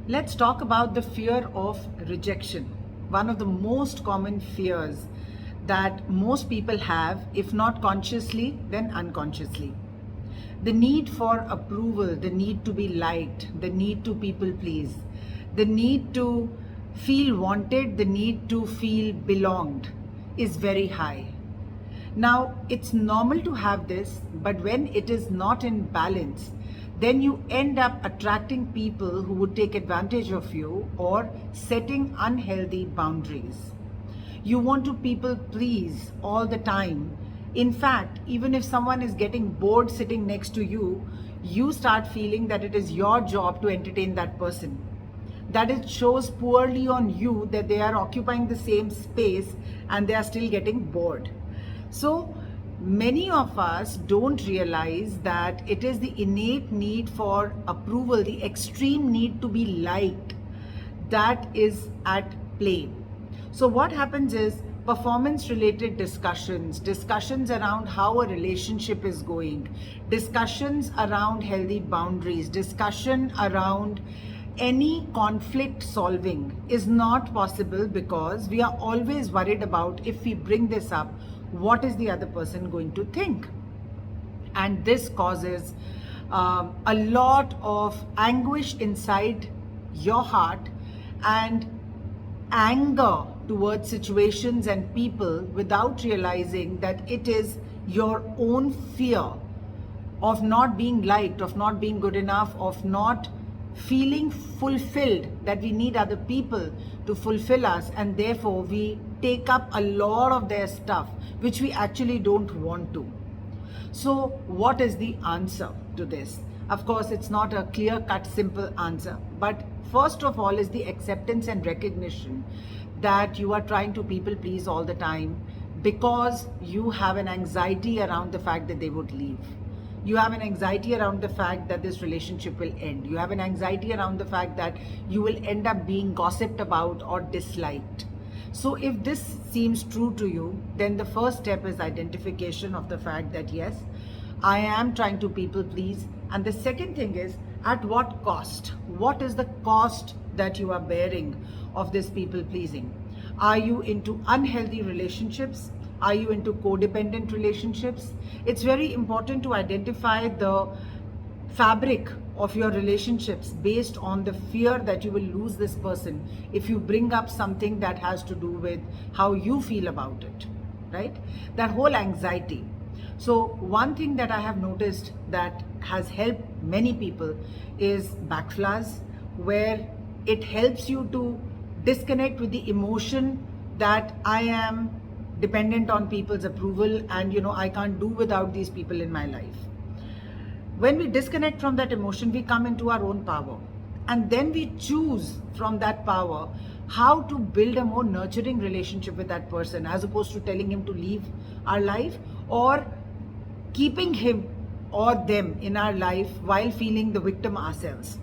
Let's talk about the fear of rejection. One of the most common fears that most people have, if not consciously, then unconsciously. The need for approval, the need to be liked, the need to people please, the need to feel wanted, the need to feel belonged is very high. Now, it's normal to have this, but when it is not in balance, then you end up attracting people who would take advantage of you or setting unhealthy boundaries. You want to people please all the time. In fact, even if someone is getting bored sitting next to you, you start feeling that it is your job to entertain that person. That it shows poorly on you that they are occupying the same space and they are still getting bored. So many of us don't realize that it is the innate need for approval, the extreme need to be liked, that is at play. So what happens is performance related discussions around how a relationship is going, discussions around healthy boundaries, discussion around any conflict solving is not possible because we are always worried about, if we bring this up, what is the other person going to think? And this causes a lot of anguish inside your heart and anger towards situations and people without realizing that it is your own fear of not being liked, of not being good enough, of not feeling fulfilled, that we need other people to fulfill us, and therefore we take up a lot of their stuff which we actually don't want to. So what is the answer to this? Of course, it's not a clear-cut, simple answer, but first of all is the acceptance and recognition that you are trying to people please all the time because you have an anxiety around the fact that they would leave. You have an anxiety around the fact that this relationship will end. You have an anxiety around the fact that you will end up being gossiped about or disliked. So if this seems true to you, then the first step is identification of the fact that yes, I am trying to people please. And the second thing is, at what cost? What is the cost that you are bearing of this people pleasing? Are you into unhealthy relationships? Are you into codependent relationships? It's very important to identify the fabric of your relationships based on the fear that you will lose this person if you bring up something that has to do with how you feel about it, right? That whole anxiety. So one thing that I have noticed that has helped many people is backflash, where it helps you to disconnect with the emotion that I am dependent on people's approval and I can't do without these people in my life. When we disconnect from that emotion, we come into our own power, and then we choose from that power how to build a more nurturing relationship with that person, as opposed to telling him to leave our life or keeping him or them in our life while feeling the victim ourselves.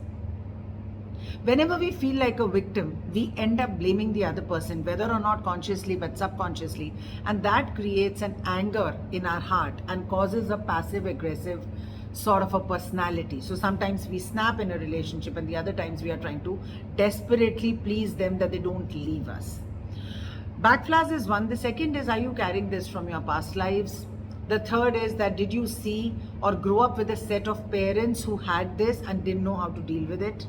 Whenever we feel like a victim, we end up blaming the other person, whether or not consciously but subconsciously, and that creates an anger in our heart and causes a passive aggressive sort of a personality. So sometimes we snap in a relationship, and the other times we are trying to desperately please them that they don't leave us. Backflash is one. The second is, are you carrying this from your past lives? The third is that, did you see or grow up with a set of parents who had this and didn't know how to deal with it?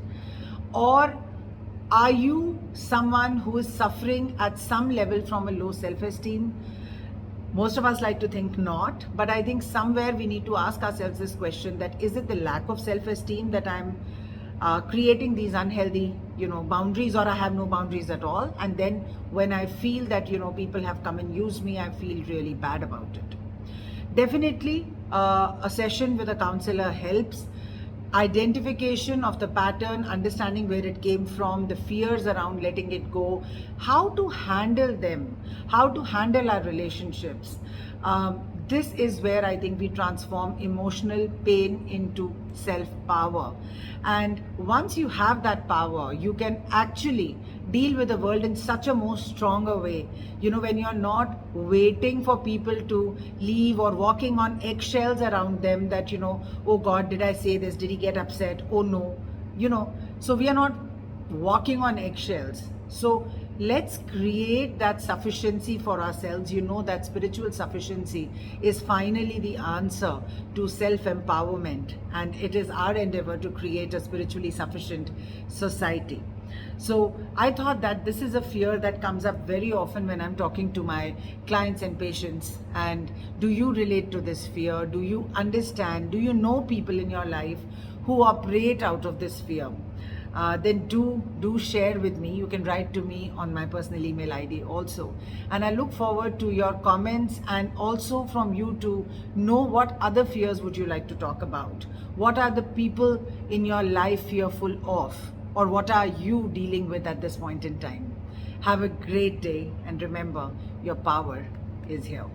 Or are you someone who is suffering at some level from a low self-esteem? Most of us like to think not, but I think somewhere we need to ask ourselves this question, that is it the lack of self-esteem that I'm creating these unhealthy boundaries, or I have no boundaries at all, and then when I feel that people have come and used me, I feel really bad about it. Definitely a session with a counselor helps. Identification of the pattern, understanding where it came from, the fears around letting it go, how to handle them, how to handle our relationships. This is where I think we transform emotional pain into self-power. And once you have that power, you can actually deal with the world in such a more stronger way. When you're not waiting for people to leave or walking on eggshells around them, that, oh God, did I say this? Did he get upset? Oh no. So we are not walking on eggshells. So let's create that sufficiency for ourselves. You know that spiritual sufficiency is finally the answer to self-empowerment, and it is our endeavor to create a spiritually sufficient society. So I thought that this is a fear that comes up very often when I'm talking to my clients and patients. And do you relate to this fear? Do you understand? Do you know people in your life who operate out of this fear? Then do share with me. You can write to me on my personal email ID also, and I look forward to your comments, and also from you to know what other fears would you like to talk about. What are the people in your life fearful of, or what are you dealing with at this point in time? Have a great day, and remember, your power is here.